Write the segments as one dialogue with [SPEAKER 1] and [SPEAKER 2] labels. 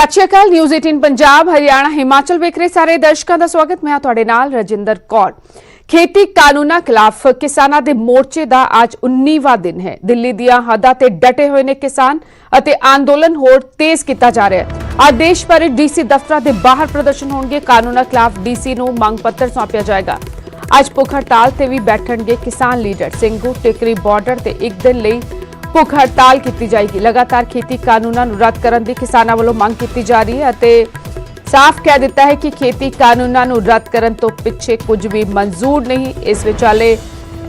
[SPEAKER 1] सत श्री अकाल। न्यूज़ 18 पंजाब हरियाणा हिमाचल वेख रहे सारे दर्शकों का स्वागत। मैं तुहाडे नाल रजिंदर कौर। खेती कानूना खिलाफ किसानां दे मोर्चे दा आज 19वां दिन है। दिल्ली दियां हदां ते डटे हुए ने किसान अते अंदोलन होर तेज किया जा रहा है। आज देश भर डीसी दफ्तरां दे बाहर प्रदर्शन होणगे। कानूना खिलाफ डीसी नूं मंग पत्र सौंपिया जाएगा। आज भुख हड़ताल ते भी बैठणगे किसान लीडर। सिंघू टिकरी बॉर्डर ते एक दिन लई भुख हड़ताल की जाएगी। लगातार खेती कानूनां नूं रद्द करन दी किसानां वल्लों मंग की जा रही है अते साफ कह दिता है कि खेती कानूनां नूं रद्द करन तो पिछे कुछ भी मंजूर नहीं। इस विचाले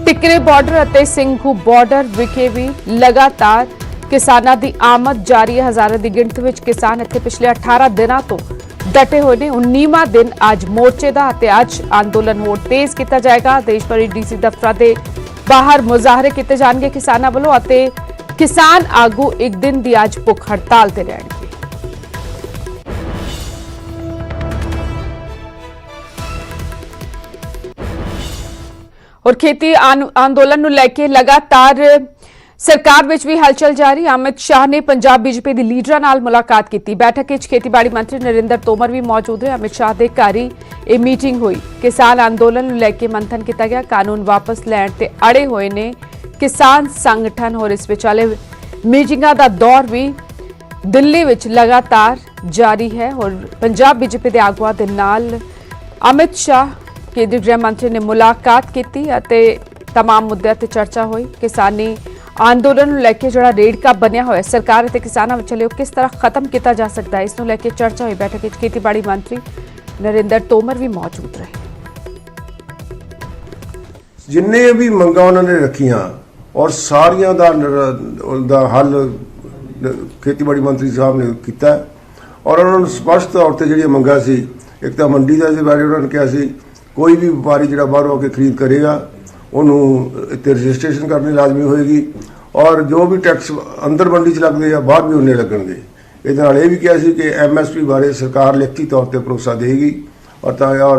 [SPEAKER 1] टिकरे बॉर्डर अते सिंघू बॉर्डर विखे भी लगातार किसानां दी आमद जारी है। हज़ारां दी गिणती विच किसान इत्थे पिछले 18 दिनां तो डटे हुए ने। 19वां दिन आज मोर्चे दा अते आज अंदोलन होर तेज किया जाएगा। देश भर डीसी दफ्तरां दे बाहर मुजाहरे किए जाएंगे किसानां वल्लों अते किसान आगू एक दिन दी आज भुख हड़ताल ते रहणगे। और खेती आंदोलन नूं लैके लगातार सरकार विच भी हलचल जारी। अमित शाह ने पंजाब बीजेपी दे लीडरां नाल मुलाकात की। बैठक विच खेतीबाड़ी मंत्री नरेंद्र तोमर भी मौजूद रहे। अमित शाह दे घर ही यह मीटिंग हुई। किसान आंदोलन नूं लैके मंथन किया गया। कानून वापस लैण ते अड़े हुए ने किसान संगठन और इस विचाले मीटिंगां दा दौर भी दिल्ली विच लगातार जारी है। और पंजाब बीजेपी दे आगुआं दे नाल अमित शाह केंद्रीय गृह मंत्री ने मुलाकात की अते तमाम मुद्दों ते चर्चा हुई। किसानी आंदोलन लैके जिहड़ा रेड़का बनिया होया सरकार अते किसानां विचले किस तरह खत्म किया जा सकता है, इसनूं लैके चर्चा हुई। बैठक विच खेतीबाड़ी मंत्री नरेंद्र तोमर भी मौजूद रहे।
[SPEAKER 2] जिन्ने भी मंगां उन्होंने रखियां और सारियां दा हल खेतीबाड़ी मंत्री साहब ने किया और उन्होंने स्पष्ट तौर पर जिहड़ियां मंगां सी, एक तो मंडी का बारे उन्होंने कहा सी कोई भी व्यापारी जिहड़ा बाहरों आके खरीद करेगा उन्होंने इत्थे रजिस्ट्रेशन करनी लाजमी होएगी और जो भी टैक्स अंदर मंडी च लगते हैं बाहर भी उन्ने लगणगे। इहदे नाल भी कहा सी कि MSP बारे सरकार लिखती तौर पर भरोसा देगी और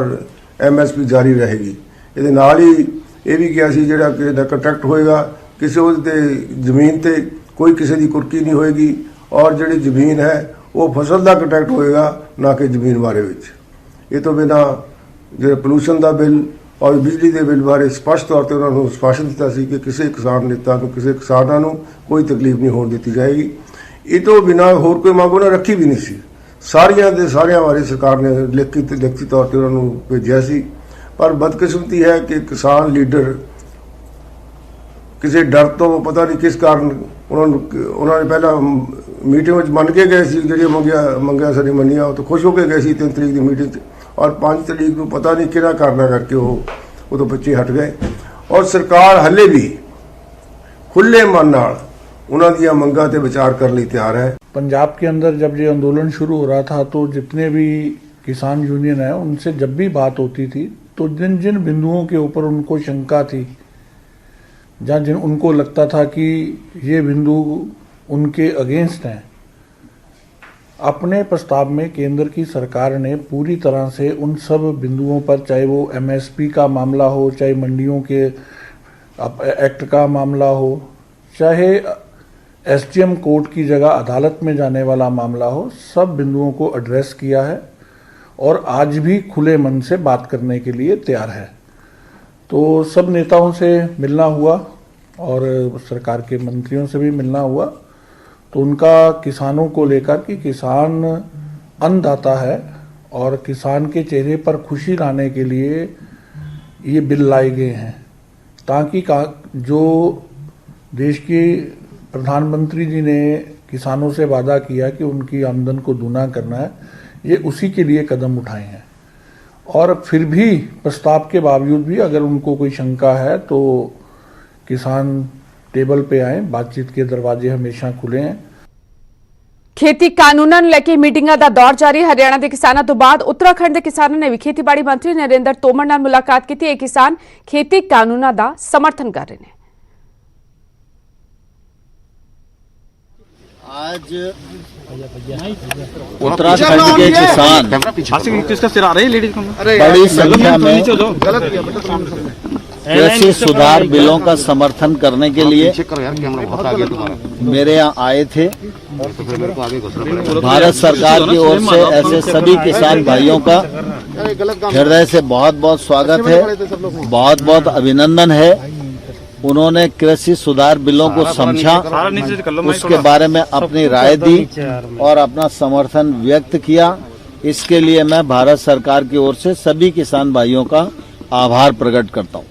[SPEAKER 2] MSP जारी रहेगी। इहदे नाल ही यह भी कहा सी जिहड़ा किसी दा कंट्रैक्ट होएगा किसी उहदे जमीन ते कोई किसी की कुर्की नहीं होएगी और जिहड़ी जमीन है वो फसल का कंट्रैक्ट होएगा ना कि जमीन बारे विच। ये तो बिना जो पोल्यूशन का बिल और बिजली के बिल बारे स्पष्ट तौर पर उन्होंने स्पष्ट दिता सी कि किसी किसान नेता को किसी किसानों को कोई तकलीफ नहीं होने दी जाएगी। ये तो बिना होर कोई मांग उन्हें रखी भी नहीं सी। सारियां दे सारियां बारे सरकार ने लिखती तौर पर उन्होंने भेजा सी। पर बदकिस्मती है कि किसान लीडर किसी डर तो पता नहीं किस कारण उन्होंने पहला मीटिंग में मन के गए सी जी मंगिया सारी मनिया तो खुश होकर गए सी 3 तरीक की मीटिंग और 5 तरीक को पता नहीं किहड़ा कारणा करके वो तो बच्चे हट गए। और सरकार हले भी खुले मन नाल उन्हां दियां मंगां ते विचार करने लई तैयार है।
[SPEAKER 3] पंजाब के अंदर जब ये आंदोलन शुरू हो रहा था तो जितने भी किसान यूनियन है उनसे जब भी बात होती थी तो जिन जिन बिंदुओं के ऊपर उनको शंका थी, जहाँ जिन उनको लगता था कि ये बिंदु उनके अगेंस्ट हैं, अपने प्रस्ताव में केंद्र की सरकार ने पूरी तरह से उन सब बिंदुओं पर, चाहे वो MSP का मामला हो, चाहे मंडियों के एक्ट का मामला हो, चाहे SDM कोर्ट की जगह अदालत में जाने वाला मामला हो, सब बिंदुओं को एड्रेस किया है और आज भी खुले मन से बात करने के लिए तैयार है। तो सब नेताओं से मिलना हुआ और सरकार के मंत्रियों से भी मिलना हुआ तो उनका किसानों को लेकर कि किसान अन्नदाता है और किसान के चेहरे पर खुशी लाने के लिए ये बिल लाए गए हैं ताकि जो देश के प्रधानमंत्री जी ने किसानों से वादा किया कि उनकी आमदन को दूना करना है, ये उसी के लिए कदम उठाए हैं। और फिर भी प्रस्ताव के बावजूद भी अगर उनको कोई शंका है तो किसान टेबल पे आए, बातचीत के दरवाजे हमेशा खुले हैं।
[SPEAKER 1] खेती कानूनन लेके मीटिंगां दा दौर जारी। हरियाणा के किसानों तो बाद उत्तराखंड के किसानों ने भी खेतीबाड़ी मंत्री नरेंद्र तोमर नाल मुलाकात की। ये किसान खेती कानूनां दा समर्थन कर रहे हैं।
[SPEAKER 4] आज उत्तराखंड के किसान बड़ी संख्या में कृषि सुधार बिलों का समर्थन करने के लिए मेरे यहाँ आए थे। भारत सरकार की ओर से ऐसे सभी किसान भाइयों का हृदय से बहुत बहुत स्वागत है, बहुत बहुत अभिनंदन है। उन्होंने कृषि सुधार बिलों को समझा, उसके बारे में अपनी राय दी और अपना समर्थन व्यक्त किया। इसके लिए मैं भारत सरकार की ओर से सभी किसान भाइयों का आभार प्रकट करता हूं।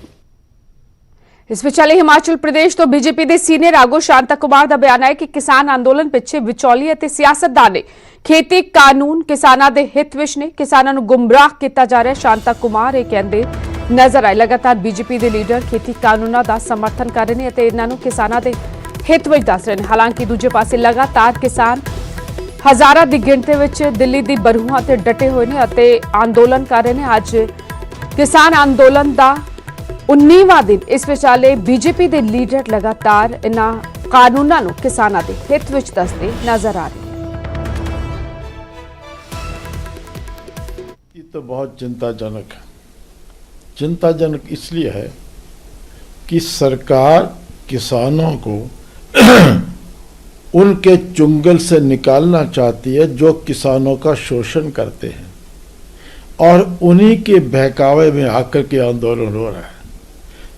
[SPEAKER 1] ਇਸ ਵਿਚਾਲੇ ਹਿਮਾਚਲ ਪ੍ਰਦੇਸ਼ ਤੋਂ ਬੀਜੇਪੀ ਦੇ ਸੀਨੀਅਰ ਆਗੂ ਸ਼ਾਂਤਾ ਕੁਮਾਰ ਦਾ ਬਿਆਨ ਹੈ ਕਿ ਕਿਸਾਨ ਅੰਦੋਲਨ ਪਿੱਛੇ ਵਿਚੌਲੀਏ ਅਤੇ ਸਿਆਸਤਦਾਨ ਨੇ। ਖੇਤੀ ਕਾਨੂੰਨ ਕਿਸਾਨਾਂ ਦੇ ਹਿੱਤ ਵਿੱਚ ਨੇ, ਕਿਸਾਨਾਂ ਨੂੰ ਗੁੰਮਰਾਹ ਕੀਤਾ ਜਾ ਰਿਹਾ। ਸ਼ਾਂਤਾ ਕੁਮਾਰ ਇਹ ਕਹਿੰਦੇ ਨਜ਼ਰ ਆਏ। ਲਗਾਤਾਰ ਬੀਜੇਪੀ ਦੇ ਲੀਡਰ ਖੇਤੀ ਕਾਨੂੰਨਾਂ ਦਾ ਸਮਰਥਨ ਕਰ ਰਹੇ ਨੇ ਅਤੇ ਇਹਨਾਂ ਨੂੰ ਕਿਸਾਨਾਂ ਦੇ ਹਿੱਤ ਵਿੱਚ ਦੱਸ ਰਹੇ ਨੇ। ਹਾਲਾਂਕਿ ਦੂਜੇ ਪਾਸੇ ਲਗਾਤਾਰ ਕਿਸਾਨ ਹਜ਼ਾਰਾਂ ਦੀ ਗਿਣਤੀ ਵਿੱਚ ਦਿੱਲੀ ਦੀ ਬਰੂਹਾਂ ਤੇ ਡਟੇ ਹੋਏ ਨੇ ਅਤੇ ਅੰਦੋਲਨ ਕਰ ਰਹੇ ਨੇ। ਅੱਜ ਕਿਸਾਨ ਅੰਦੋਲਨ ਦਾ 19ਵਾਂ ਦਿਨ। ਇਸ ਵਿਚਾਲੇ ਬੀਜੇਪੀ ਦੇ ਲੀਡਰ ਲਗਾਤਾਰ ਇਹਨਾਂ ਕਾਨੂੰਨਾਂ ਨੂੰ ਕਿਸਾਨਾਂ ਦੇ ਹਿੱਤ ਵਿੱਚ ਦੱਸਦੇ ਨਜ਼ਰ ਆ ਰਹੇ।
[SPEAKER 5] ये तो बहुत चिंताजनक है। चिंताजनक इसलिए है कि सरकार किसानों को उनके चुंगल से निकालना चाहती है जो किसानों का शोषण करते हैं, और उन्हीं के बहकावे में आकर के आंदोलन हो रहा है।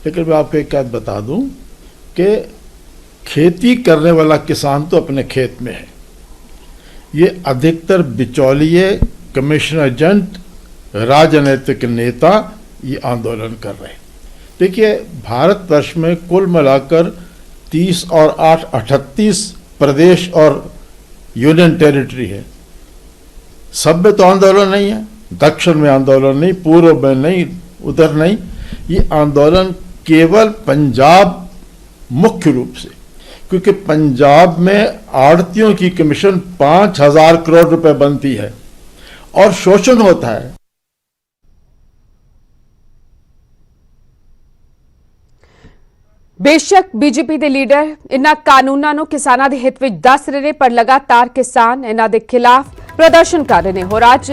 [SPEAKER 5] लेकिन मैं आपको एक बात बता दूं कि खेती करने वाला किसान तो अपने खेत में है। ये अधिकतर बिचौलिए, कमीशन एजेंट, राजनीतिक नेता ये आंदोलन कर रहे हैं। देखिए, भारतवर्ष में कुल मिलाकर 30 और 8 38 प्रदेश और यूनियन टेरिटरी है। सब में तो आंदोलन नहीं है, दक्षिण में आंदोलन नहीं, पूर्व में नहीं, उधर नहीं। ये आंदोलन केवल पंजाब मुख्य रूप से, क्योंकि पंजाब में आड़तियों की कमीशन 5,000 करोड़ रुपए बनती है और शोषण होता है।
[SPEAKER 1] बेशक बीजेपी ਦੇ ਲੀਡਰ ਇਹਨਾਂ ਕਾਨੂੰਨਾਂ ਨੂੰ ਕਿਸਾਨਾਂ ਦੇ ਹਿੱਤ ਵਿੱਚ ਦੱਸ ਰਹੇ ਨੇ, ਪਰ ਲਗਾਤਾਰ ਕਿਸਾਨ ਇਹਨਾਂ ਦੇ ਖਿਲਾਫ ਪ੍ਰਦਰਸ਼ਨ ਕਰ ਰਹੇ ਨੇ। ਹੋਰ ਅੱਜ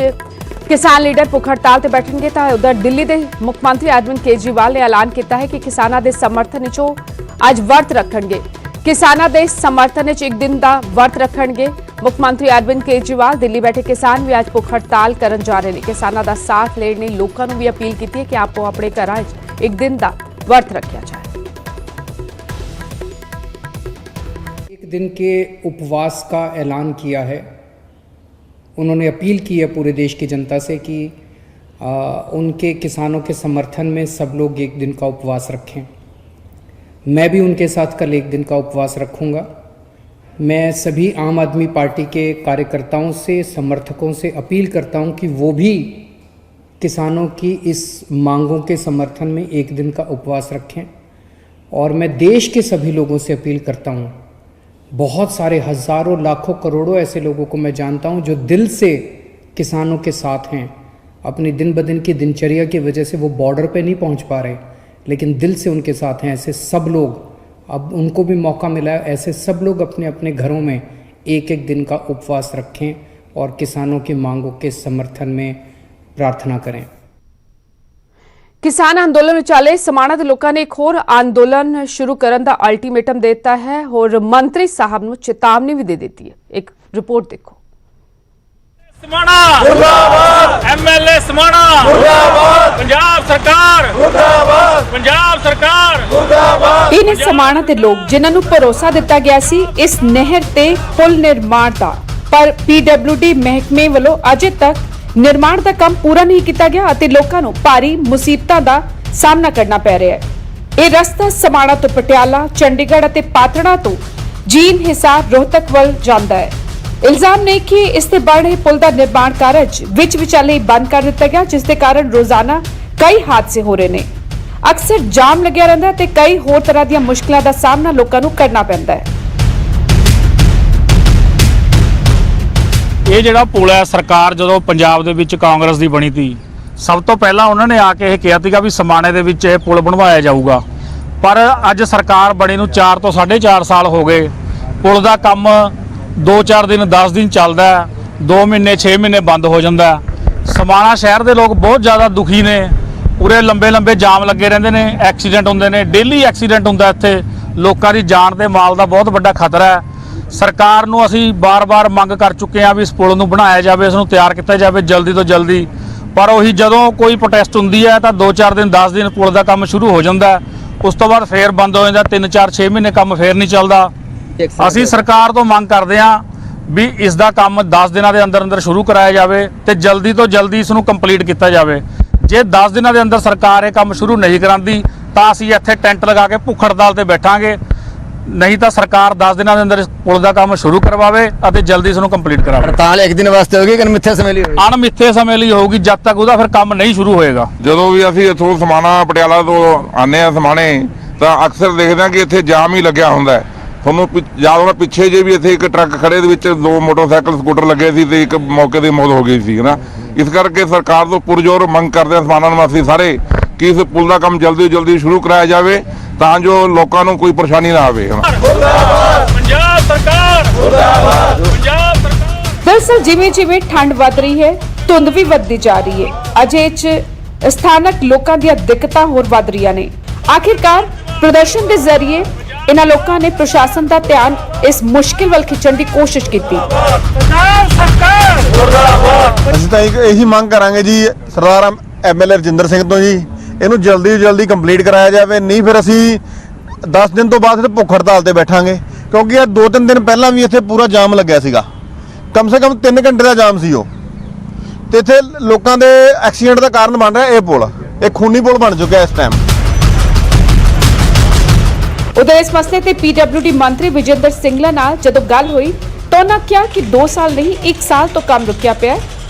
[SPEAKER 1] किसान लीडर भुख हड़ताल से बैठेंगे। तो उधर दिल्ली के मुख्यमंत्री अरविंद केजरीवाल ने ऐलान किया है कि किसानों के समर्थन आज वर्त रखेंगे। किसानों के समर्थन एक दिन का वर्त रखेंगे। मुख्यमंत्री अरविंद केजरीवाल दिल्ली बैठे किसान भी आज भुख हड़ताल करन जा रहे हैं। किसानों का साथ लेने लोगों को भी अपील की है कि आपको अपने घर एक दिन का वर्त रखा जाए।
[SPEAKER 6] एक दिन के उपवास का ऐलान किया है। उन्होंने अपील की है पूरे देश की जनता से कि उनके किसानों के समर्थन में सब लोग एक दिन का उपवास रखें। मैं भी उनके साथ कल एक दिन का उपवास रखूंगा। मैं सभी आम आदमी पार्टी के कार्यकर्ताओं से, समर्थकों से अपील करता हूं कि वो भी किसानों की इस मांगों के समर्थन में एक दिन का उपवास रखें। और मैं देश के सभी लोगों से अपील करता हूं, बहुत सारे हज़ारों लाखों करोड़ों ऐसे लोगों को मैं जानता हूं जो दिल से किसानों के साथ हैं। अपनी दिन ब दिन की दिनचर्या की वजह से वो बॉर्डर पे नहीं पहुंच पा रहे, लेकिन दिल से उनके साथ हैं। ऐसे सब लोग, अब उनको भी मौका मिला है, ऐसे सब लोग अपने अपने घरों में एक एक दिन का उपवास रखें और किसानों की मांगों के समर्थन में प्रार्थना करें।
[SPEAKER 1] किसान अंदोलन विचाले समाणा के लोगों ने एक होर आंदोलन शुरू करने का अल्टीमेटम देता है और मंत्री साहब को चेतावनी भी दे देती है। एक रिपोर्ट देखो।
[SPEAKER 7] समाणा मुर्दाबाद, एमएलए समाणा मुर्दाबाद, पंजाब सरकार मुर्दाबाद, पंजाब सरकार मुर्दाबाद।
[SPEAKER 1] इन समाणा के लोग जिन्होंने भरोसा दिता गया सी इस नहर ते पुल निर्माण का, पर पीडब्ल्यूडी महकमे वालों अजे तक निर्माण का काम पूरा नहीं किया गया और लोगों को भारी मुसीबतों का सामना करना पै रहा है। यह रस्ता समाणा तो पटियाला, चंडीगढ़ और पात्रणा तो जींद, हिसार, रोहतक वल जाता है। इल्जाम ने कि इससे बढ़ रहे पुल का निर्माण कार्य विच विचाले बंद कर दिया गया, जिसके कारण रोजाना कई हादसे हो रहे हैं। अक्सर जाम लग्या रहता है ते कई होर तरह दी मुश्किलों का सामना लोगों को करना पैंदा है।
[SPEAKER 7] ਇਹ ਜਿਹੜਾ ਪੁਲ ਹੈ, ਸਰਕਾਰ ਜਦੋਂ ਪੰਜਾਬ ਦੇ ਵਿੱਚ ਕਾਂਗਰਸ ਦੀ ਬਣੀ ਸੀ, ਸਭ ਤੋਂ ਪਹਿਲਾਂ ਉਹਨਾਂ ਨੇ ਆ ਕੇ ਇਹ ਕਿਹਾ ਸੀਗਾ ਵੀ ਸਮਾਣੇ ਦੇ ਵਿੱਚ ਇਹ ਪੁਲ ਬਣਵਾਇਆ ਜਾਊਗਾ। ਪਰ ਅੱਜ ਸਰਕਾਰ ਬਣੇ ਨੂੰ 4 ਤੋਂ 4.5 ਸਾਲ ਹੋ ਗਏ। ਪੁਲ ਦਾ ਕੰਮ 2-4 ਦਿਨ 10 ਦਿਨ ਚੱਲਦਾ, 2 ਮਹੀਨੇ 6 ਮਹੀਨੇ ਬੰਦ ਹੋ ਜਾਂਦਾ। ਸਮਾਣਾ ਸ਼ਹਿਰ ਦੇ ਲੋਕ ਬਹੁਤ ਜ਼ਿਆਦਾ ਦੁਖੀ ਨੇ। ਉਰੇ ਲੰਬੇ ਲੰਬੇ ਜਾਮ ਲੱਗੇ ਰਹਿੰਦੇ ਨੇ, ਐਕਸੀਡੈਂਟ ਹੁੰਦੇ ਨੇ, ਡੇਲੀ ਐਕਸੀਡੈਂਟ ਹੁੰਦਾ ਇੱਥੇ, ਲੋਕਾਂ ਦੀ ਜਾਨ ਤੇ ਮਾਲ ਦਾ ਬਹੁਤ ਵੱਡਾ ਖਤਰਾ ਹੈ। ਸਰਕਾਰ ਨੂੰ ਅਸੀਂ ਬਾਰ-ਬਾਰ ਮੰਗ ਕਰ ਚੁੱਕੇ ਹਾਂ ਵੀ ਇਸ ਪੁਲ ਨੂੰ ਬਣਾਇਆ ਜਾਵੇ, ਇਸ ਨੂੰ ਤਿਆਰ ਕੀਤਾ ਜਾਵੇ ਜਲਦੀ ਤੋਂ ਜਲਦੀ। ਪਰ ਉਹੀ ਜਦੋਂ ਕੋਈ ਪ੍ਰੋਟੈਸਟ ਹੁੰਦੀ ਹੈ ਤਾਂ 2-4 ਦਿਨ 10 ਦਿਨ ਪੁਲ ਦਾ ਕੰਮ ਸ਼ੁਰੂ ਹੋ ਜਾਂਦਾ ਹੈ, ਉਸ ਤੋਂ ਬਾਅਦ ਫੇਰ ਬੰਦ ਹੋ ਜਾਂਦਾ, 3-4-6 ਮਹੀਨੇ ਕੰਮ ਫੇਰ ਨਹੀਂ ਚੱਲਦਾ। ਅਸੀਂ ਸਰਕਾਰ ਤੋਂ ਮੰਗ ਕਰਦੇ ਹਾਂ ਵੀ ਇਸ ਦਾ ਕੰਮ 10 ਦਿਨਾਂ ਦੇ ਅੰਦਰ ਅੰਦਰ ਸ਼ੁਰੂ ਕਰਾਇਆ ਜਾਵੇ ਤੇ ਜਲਦੀ ਤੋਂ ਜਲਦੀ ਇਸ ਨੂੰ ਕੰਪਲੀਟ ਕੀਤਾ ਜਾਵੇ। ਜੇ 10 ਦਿਨਾਂ ਦੇ ਅੰਦਰ ਸਰਕਾਰ ਇਹ ਕੰਮ ਸ਼ੁਰੂ ਨਹੀਂ ਕਰਾਂਦੀ ਤਾਂ ਅਸੀਂ ਇੱਥੇ ਟੈਂਟ ਲਗਾ ਕੇ ਭੁੱਖ ਹੜਤਾਲ ਤੇ ਬੈਠਾਂਗੇ, ਨਹੀਂ ਤਾਂ ਸਰਕਾਰ 10 ਦਿਨਾਂ ਦੇ ਅੰਦਰ ਇਸ ਪੁਲ ਦਾ ਕੰਮ ਸ਼ੁਰੂ ਕਰਵਾਵੇ ਅਤੇ ਜਲਦੀ ਇਸ ਨੂੰ ਕੰਪਲੀਟ ਕਰਾਵੇ।
[SPEAKER 8] ਹੜਤਾਲ ਇੱਕ ਦਿਨ ਵਾਸਤੇ ਹੋਗੀ ਕਿ ਅਣਮਿੱਥੇ ਸਮੇਂ ਲਈ ਹੋਗੀ?
[SPEAKER 7] ਅਣਮਿੱਥੇ ਸਮੇਂ ਲਈ ਹੋਊਗੀ, ਜਦ ਤੱਕ ਉਹਦਾ ਫਿਰ ਕੰਮ ਨਹੀਂ ਸ਼ੁਰੂ ਹੋਏਗਾ।
[SPEAKER 9] ਜਦੋਂ ਵੀ ਅਸੀਂ ਇੱਥੋਂ ਸਮਾਣਾ ਪਟਿਆਲਾ ਤੋਂ ਆਨੇ ਆ ਸਮਾਣੇ ਤਾਂ ਅਕਸਰ ਦੇਖਦੇ ਹਾਂ ਕਿ ਇੱਥੇ ਜਾਮ ਹੀ ਲੱਗਿਆ ਹੁੰਦਾ ਹੈ। ਤੁਹਾਨੂੰ ਯਾਦ ਹੋਣਾ ਪਿੱਛੇ ਜੇ ਵੀ ਇੱਥੇ ਇੱਕ ਟਰੱਕ ਖੜੇ ਦੇ ਵਿੱਚ 2 ਮੋਟਰਸਾਈਕਲ ਸਕੂਟਰ ਲੱਗੇ ਸੀ ਤੇ ਇੱਕ ਮੌਕੇ ਦੀ ਮੌਤ ਹੋ ਗਈ ਸੀ ਨਾ। ਇਸ ਕਰਕੇ ਸਰਕਾਰ ਤੋਂ ਪੁਰਜ਼ੋਰ ਮੰਗ ਕਰਦੇ ਆ ਸਮਾਣਾ ਨਿਵਾਸੀ ਸਾਰੇ ਕਿ ਇਸ ਪੁਲ ਦਾ ਕੰਮ ਜਲਦੀ ਤੋਂ ਜਲਦੀ ਸ਼ੁਰੂ ਕਰਾਇਆ ਜਾਵੇ ਤਾਂ ਜੋ ਲੋਕਾਂ ਨੂੰ ਕੋਈ ਪਰੇਸ਼ਾਨੀ ਨਾ ਆਵੇ।
[SPEAKER 7] ਪੰਜਾਬ ਸਰਕਾਰ ਮੁਰਦਾਬਾਦ, ਪੰਜਾਬ ਸਰਕਾਰ।
[SPEAKER 1] ਦਰਅਸਲ ਜਿਵੇਂ ਜਿਵੇਂ ਠੰਡ ਵੱਧ ਰਹੀ ਹੈ, ਧੁੰਦ ਵੀ ਵੱਧਦੀ ਜਾ ਰਹੀ ਹੈ। ਅਜੇ ਚ ਸਥਾਨਕ ਲੋਕਾਂ ਦੀਆਂ ਦਿੱਕਤਾਂ ਹੋਰ ਵੱਧ ਰਹੀਆਂ ਨੇ। ਆਖਿਰਕਾਰ ਪ੍ਰਦਰਸ਼ਨ ਦੇ ਜ਼ਰੀਏ ਇਹਨਾਂ ਲੋਕਾਂ ਨੇ ਪ੍ਰਸ਼ਾਸਨ ਦਾ ਧਿਆਨ ਇਸ ਮੁਸ਼ਕਿਲ ਵੱਲ ਖਿੱਚਣ ਦੀ ਕੋਸ਼ਿਸ਼ ਕੀਤੀ।
[SPEAKER 7] ਪੰਜਾਬ ਸਰਕਾਰ ਮੁਰਦਾਬਾਦ।
[SPEAKER 10] ਅਸੀਂ ਤਾਂ ਇਹੀ ਮੰਗ ਕਰਾਂਗੇ ਜੀ ਸਰਦਾਰ MLA ਰਜਿੰਦਰ ਸਿੰਘ ਤੋਂ ਜੀ, ਇਹਨੂੰ ਜਲਦੀ ਤੋਂ ਜਲਦੀ ਕੰਪਲੀਟ ਕਰਾਇਆ ਜਾਵੇ, ਨਹੀਂ ਫਿਰ ਅਸੀਂ 10 ਦਿਨ ਤੋਂ ਬਾਅਦ ਭੁੱਖ ਹੜਤਾਲ ਤੇ ਬੈਠਾਂਗੇ। ਕਿਉਂਕਿ ਇਹ 2-3 ਦਿਨ ਪਹਿਲਾਂ ਵੀ ਇੱਥੇ ਪੂਰਾ ਜਾਮ ਲੱਗਿਆ ਸੀਗਾ, ਕਮ ਸੇ ਕਮ 3 ਘੰਟੇ ਦਾ ਜਾਮ ਸੀ ਉਹ, ਤੇ ਇੱਥੇ ਲੋਕਾਂ ਦੇ ਐਕਸੀਡੈਂਟ ਦਾ ਕਾਰਨ ਬਣ ਰਿਹਾ ਇਹ ਪੁਲ। ਇਹ ਖੂਨੀ ਪੁਲ ਬਣ ਚੁੱਕਿਆ ਇਸ ਟਾਈਮ।
[SPEAKER 1] ਉਧਰ ਇਸ ਮਸਲੇ ਤੇ PWD ਮੰਤਰੀ ਵਿਜੇਂਦਰ ਸਿੰਗਲਾ ਨਾਲ ਜਦੋਂ ਗੱਲ ਹੋਈ ਤਾਂ ਉਹਨਾਂ ਕਿਹਾ ਕਿ 2 ਸਾਲ ਨਹੀਂ 1 ਸਾਲ ਤੋਂ ਕੰਮ ਰੁਕਿਆ ਪਿਆ ਹੈ।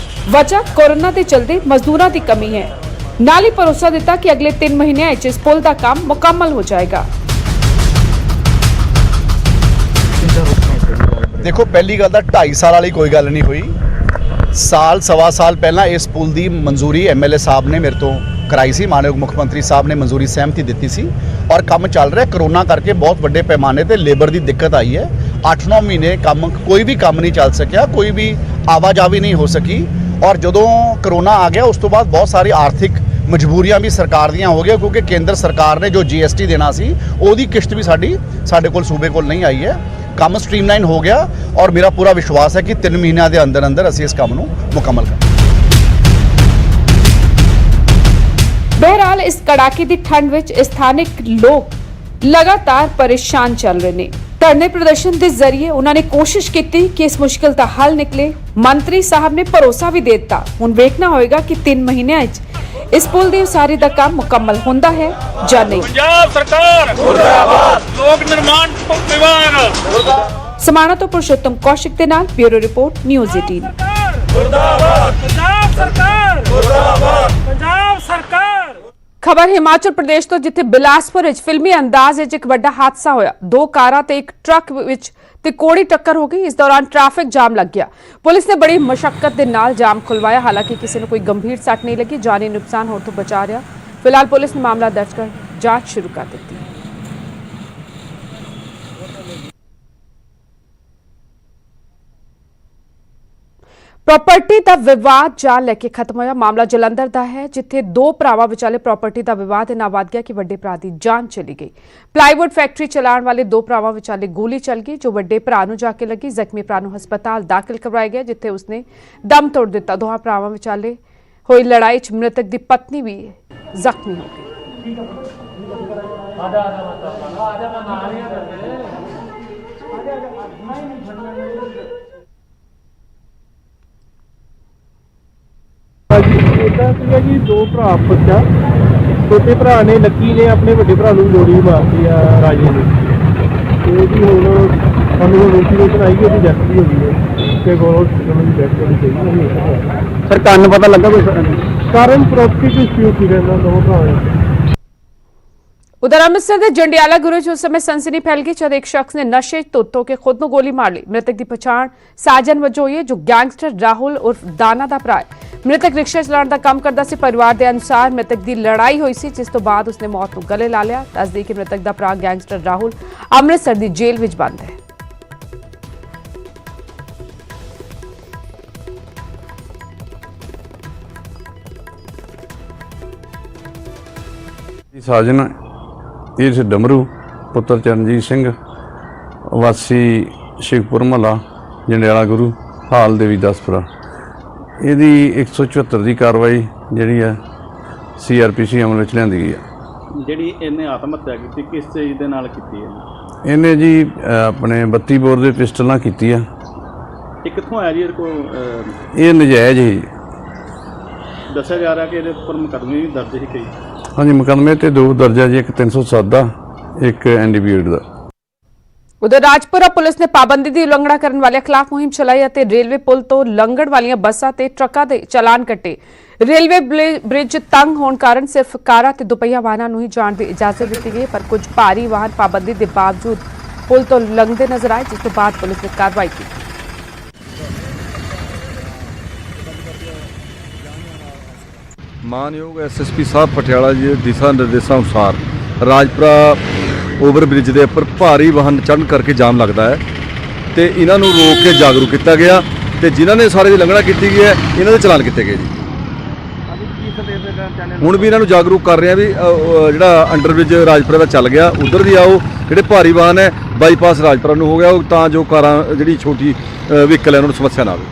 [SPEAKER 1] ਵਜ੍ਹਾ ਕੋਰੋਨਾ ਦੇ ਚਲਦੇ ਮਜ਼ਦੂਰਾਂ ਦੀ ਕਮੀ ਹੈ। ਨਾਲ ਹੀ ਭਰੋਸਾ ਦਿੱਤਾ ਕਿ ਅਗਲੇ 3 ਮਹੀਨਿਆਂ ਵਿੱਚ ਇਸ ਪੁਲ ਦਾ ਕੰਮ ਮੁਕੰਮਲ ਹੋ ਜਾਏਗਾ।
[SPEAKER 8] ਦੇਖੋ ਪਹਿਲੀ ਗੱਲ ਤਾਂ 2.5 ਸਾਲ ਵਾਲੀ ਕੋਈ ਗੱਲ ਨਹੀਂ ਹੋਈ। ਸਾਲ ਸਵਾ ਸਾਲ ਪਹਿਲਾਂ ਇਸ ਪੁਲ ਦੀ ਮਨਜ਼ੂਰੀ MLA ਸਾਹਿਬ ਨੇ ਮੇਰੇ ਤੋਂ ਕਰਾਈ ਸੀ, ਮਾਨਯੋਗ ਮੁੱਖ ਮੰਤਰੀ ਸਾਹਿਬ ਨੇ ਮਨਜ਼ੂਰੀ ਸਹਿਮਤੀ ਦਿੱਤੀ ਸੀ ਔਰ ਕੰਮ ਚੱਲ ਰਿਹਾ। ਕਰੋਨਾ ਕਰਕੇ ਬਹੁਤ ਵੱਡੇ ਪੈਮਾਨੇ ਤੇ ਲੇਬਰ ਦੀ ਦਿੱਕਤ ਆਈ ਹੈ। 8-9 ਮਹੀਨੇ ਕੰਮ ਕੋਈ ਵੀ ਕੰਮ ਨਹੀਂ ਚੱਲ ਸਕਿਆ, ਕੋਈ ਵੀ ਆਵਾਜਾਵੀ ਨਹੀਂ ਹੋ ਸਕੀ। ਔਰ ਜਦੋਂ ਕਰੋਨਾ ਆ ਗਿਆ ਉਸ ਤੋਂ ਬਾਅਦ ਬਹੁਤ ਸਾਰੀ ਆਰਥਿਕ ਮਜਬੂਰੀਆਂ ਵੀ ਸਰਕਾਰ ਦੀਆਂ ਹੋ ਗਈਆਂ, ਕਿਉਂਕਿ ਕੇਂਦਰ ਸਰਕਾਰ ਨੇ ਜੋ GST ਦੇਣਾ ਸੀ ਉਹਦੀ ਕਿਸ਼ਤ ਵੀ ਸਾਡੇ ਕੋਲ ਸੂਬੇ ਕੋਲ ਨਹੀਂ ਆਈ ਹੈ। ਕੰਮ ਸਟ੍ਰੀਮਲਾਈਨ ਹੋ ਗਿਆ ਔਰ ਮੇਰਾ ਪੂਰਾ ਵਿਸ਼ਵਾਸ ਹੈ ਕਿ 3 ਮਹੀਨਿਆਂ ਦੇ ਅੰਦਰ ਅੰਦਰ ਅਸੀਂ ਇਸ ਕੰਮ ਨੂੰ ਮੁਕੰਮਲ ਕਰਾਂਗੇ।
[SPEAKER 1] ਬਹਰਹਾਲ ਇਸ ਕੜਾਕੇ ਦੀ ਠੰਡ ਵਿੱਚ ਸਥਾਨਕ ਲੋਕ ਲਗਾਤਾਰ ਪਰੇਸ਼ਾਨ ਚੱਲ ਰਹੇ ਨੇ। ਧਰਨੇ ਪ੍ਰਦਰਸ਼ਨ ਦੇ ਜ਼ਰੀਏ ਉਹਨਾਂ ਨੇ ਕੋਸ਼ਿਸ਼ ਕੀਤੀ ਕਿ ਇਸ ਮੁਸ਼ਕਿਲ ਦਾ ਹੱਲ ਨਿਕਲੇ। ਮੰਤਰੀ ਸਾਹਿਬ ਨੇ ਭਰੋਸਾ ਵੀ ਦੇ ਦਿੱਤਾ। ਹੁਣ ਵੇਖਣਾ ਹੋਏਗਾ ਕਿ 3 ਮਹੀਨਿਆਂ ਵਿੱਚ ਇਸ ਪੁਲ ਦੀ ਉਸਾਰੀ ਦਾ ਕੰਮ ਮੁਕੰਮਲ ਹੁੰਦਾ ਹੈ ਜਾਂ ਨਹੀਂ।
[SPEAKER 7] ਪੰਜਾਬ ਸਰਕਾਰ ਮੁਰਦਾਬਾਦ, ਲੋਕ ਨਿਰਮਾਣ ਵਿਭਾਗ।
[SPEAKER 1] ਸਮਾਣਾ ਤੋਂ ਪੁਰਸ਼ੋਤਮ ਕੌਸ਼ਿਕ ਦੇ ਨਾਲ ਬਿਊਰੋ ਰਿਪੋਰਟ ਨਿਊਜ਼ 18।
[SPEAKER 7] ਮੁਰਦਾਬਾਦ ਪੰਜਾਬ ਸਰਕਾਰ ਮੁਰਦਾਬਾਦ, ਪੰਜਾਬ ਸਰਕਾਰ।
[SPEAKER 1] ਖਬਰ ਹਿਮਾਚਲ ਪ੍ਰਦੇਸ਼ ਤੋਂ, ਜਿੱਥੇ ਬਿਲਾਸਪੁਰ ਵਿੱਚ ਫਿਲਮੀ ਅੰਦਾਜ਼ ਵਿੱਚ ਇੱਕ ਵੱਡਾ ਹਾਦਸਾ ਹੋਇਆ। 2 ਕਾਰਾਂ ਤੇ ਇੱਕ ਟਰੱਕ ਵਿੱਚ ਤਿਕੋੜੀ ਟੱਕਰ ਹੋ ਗਈ। ਇਸ ਦੌਰਾਨ ਟ੍ਰੈਫਿਕ ਜਾਮ ਲੱਗ ਗਿਆ। ਪੁਲਿਸ ਨੇ ਬੜੀ ਮਸ਼ੱਕਤ ਦੇ ਨਾਲ ਜਾਮ ਖੁਲਵਾਇਆ। ਹਾਲਾਂਕਿ ਕਿਸੇ ਨੂੰ ਕੋਈ ਗੰਭੀਰ ਸੱਟ ਨਹੀਂ ਲੱਗੀ, ਜਾਨੀ ਨੁਕਸਾਨ ਹੋਣ ਤੋਂ ਬਚਾ ਰਿਹਾ। ਫਿਲਹਾਲ ਪੁਲਿਸ ਨੇ ਮਾਮਲਾ ਦਰਜ ਕਰ ਜਾਂਚ ਸ਼ੁਰੂ ਕਰ ਦਿੱਤੀ। ਪ੍ਰਾਪਰਟੀ ਦਾ ਵਿਵਾਦ ਜਾਨ ਲੈ ਕੇ ਖਤਮ ਹੋਇਆ। ਮਾਮਲਾ ਜਲੰਧਰ ਦਾ ਹੈ, ਜਿੱਥੇ 2 ਭਰਾਵਾਂ ਵਿਚਾਲੇ ਪ੍ਰਾਪਰਟੀ ਦਾ ਵਿਵਾਦ ਇੰਨਾ ਵੱਧ ਗਿਆ ਕਿ ਵੱਡੇ ਭਰਾ ਦੀ ਜਾਨ ਚਲੀ ਗਈ। ਪਲਾਈਵੁੱਡ ਫੈਕਟਰੀ ਚਲਾਉਣ ਵਾਲੇ 2 ਭਰਾਵਾਂ ਵਿਚਾਲੇ ਗੋਲੀ ਚੱਲ ਗਈ, ਜੋ ਵੱਡੇ ਭਰਾ ਨੂੰ ਜਾ ਕੇ ਲੱਗੀ। ਜ਼ਖਮੀ ਭਰਾ ਨੂੰ ਹਸਪਤਾਲ ਦਾਖਲ ਕਰਵਾਇਆ ਗਿਆ, ਜਿੱਥੇ ਉਸਨੇ ਦਮ ਤੋੜ ਦਿੱਤਾ। ਦੋਹਾਂ ਭਰਾਵਾਂ ਵਿਚਾਲੇ ਹੋਈ ਲੜਾਈ 'ਚ ਮ੍ਰਿਤਕ ਦੀ ਪਤਨੀ ਵੀ ਜ਼ਖਮੀ ਹੋ ਗਈ।
[SPEAKER 11] ਇਦਾਂ ਸੀਗਾ ਜੀ, 2 ਭਰਾ ਆਪਸ 'ਚ, ਛੋਟੇ ਭਰਾ ਨੇ ਲੱਕੀ ਨੇ ਆਪਣੇ ਵੱਡੇ ਭਰਾ ਨੂੰ ਗੋਲੀ ਮਾਰਤੀ ਆ ਰਾਜੇ ਨੇ, ਤੇ ਉਹਦੀ ਹੁਣ ਸਾਨੂੰ ਇਨਵੈਸਟੀਗੇਸ਼ਨ ਆਈ ਕਿ ਉਹਦੀ ਡੈਥ ਵੀ ਹੋ ਗਈ ਹੈ ਤੇ ਗੌਰਵ ਦੀ ਡੈਥ ਹੋਣੀ ਚਾਹੀਦੀ।
[SPEAKER 8] ਸਰ ਕਾਰਨ ਪਤਾ ਲੱਗਾ ਕੋਈ?
[SPEAKER 11] ਕਾਰਨ ਪ੍ਰੋਪਰਟੀ ਡਿਸਪਿਊਟ ਸੀ ਇਹਨਾਂ ਦੋਵਾਂ ਭਰਾਵਾਂ ਦਾ।
[SPEAKER 1] उधर अमृतसर के जंडियाला गुरु च उस समय सनसनी फैल गई जब एक शख्स ने नशे धुत होकर खुद को गोली मार ली। मृतक की पछाण साजन वजों हुई है, जो गैंगस्टर राहुल उर्फ दाना का भरा है। मृतक रिक्शा चलाने का काम करता सी। परिवार के अनुसार मृतक की लड़ाई हुई सी, जिस तो बाद उसने मौत को गले ला लिया। दस दी कि मृतक का भरा गैंगस्टर राहुल अमृतसर की जेल में बंद है।
[SPEAKER 12] ਸਾਜਨ ਇਸ ਡਮਰੂ ਪੁੱਤਰ ਚਰਨਜੀਤ ਸਿੰਘ ਵਾਸੀ ਸ਼ੇਖਪੁਰ ਮਹੱਲਾ ਜੰਡਿਆਲਾ ਗੁਰੂ ਹਾਲ ਦੇਵੀ ਦਸਪੁਰਾ ਇਹਦੀ 174 ਦੀ ਕਾਰਵਾਈ ਜਿਹੜੀ ਹੈ CRPC ਅਮਲ ਵਿੱਚ ਲਿਆਂਦੀ ਗਈ ਹੈ।
[SPEAKER 13] ਜਿਹੜੀ ਇਹਨੇ ਆਤਮ ਹੱਤਿਆ ਕੀਤੀ ਕਿਸ ਚੀਜ਼ ਦੇ ਨਾਲ ਕੀਤੀ ਹੈ?
[SPEAKER 12] ਇਹਨੇ ਜੀ ਆਪਣੇ 32 ਬੋਰ ਦੇ ਪਿਸਟਲ ਨਾਲ ਕੀਤੀ ਆ।
[SPEAKER 13] ਇਹ ਕਿੱਥੋਂ ਆਇਆ ਜੀ ਇਹਦੇ ਕੋਲ?
[SPEAKER 12] ਇਹ ਨਜਾਇਜ਼ ਹੀ
[SPEAKER 13] ਦੱਸਿਆ ਜਾ ਰਿਹਾ ਕਿ ਇਹਦੇ ਉੱਪਰ ਮੁਕੱਦਮੇ ਵੀ ਦਰਜ ਸੀ ਕਈ।
[SPEAKER 12] ਹਾਂਜੀ, ਮੁਕੱਦਮੇ ਤੇ 2 ਦਰਜ ਹੈ ਜੀ, ਇੱਕ 307 ਦਾ, ਇੱਕ NDPS ਦਾ।
[SPEAKER 1] उधर राजपुरा पुलिस ने पाबंदी की उल्लंघना करने वाले खिलाफ मुहिम चलाई और रेलवे पुल तो लंघण वाली बसां ते ट्रकां दे चलान कट्टे। रेलवे ब्रिज तंग होने कारण सिर्फ कारां ते दुपहिया वाहनां नूं ही जाण दी इजाजत दी गई, पर कुछ भारी वाहन पाबंदी के बावजूद पुल तो लंघदे नजर आए, जिस तो बाद पुलिस ने कार्रवाई की।
[SPEAKER 10] मानयोग SSP साहब पटियाला जी के दिशा निर्देशों अनुसार राजपुरा ओवर ब्रिज के उपर भारी वाहन चढ़न करके जाम लगता है तो इन्हों रोक के जागरूक किया गया तो जिन्होंने सारे की लंघना की गई है इन्हों के चलान किए गए जी। हुण भी इन्हों जागरूक कर रहे हैं भी जो अंडर ब्रिज राजपुरा का चल गया उधर भी आओ, जो भारी वाहन है बाईपास राजपुरा हो गया तो जो कारां जी छोटी व्हीकल है उन्होंने समस्या ना आए।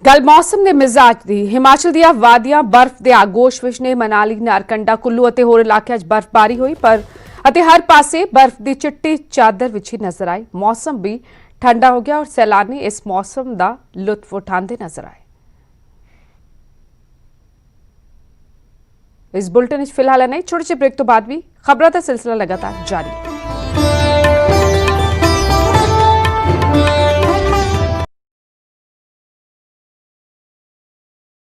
[SPEAKER 1] गल मौसम के मिजाज की। हिमाचल दियां वादियां बर्फ के आगोश विच ने। मनाली, नारकंडा, कुल्लू और होर इलाकों में बर्फबारी हुई, पर हर पासे बर्फ की चिट्टी चादर विछी नजर आई। मौसम भी ठंडा हो गया और सैलानी इस मौसम का लुत्फ उठाते नजर आए। इस बुलेटिन फिलहाल नहीं, छोटे से ब्रेक तो बाद भी खबरों का सिलसिला लगातार जारी है।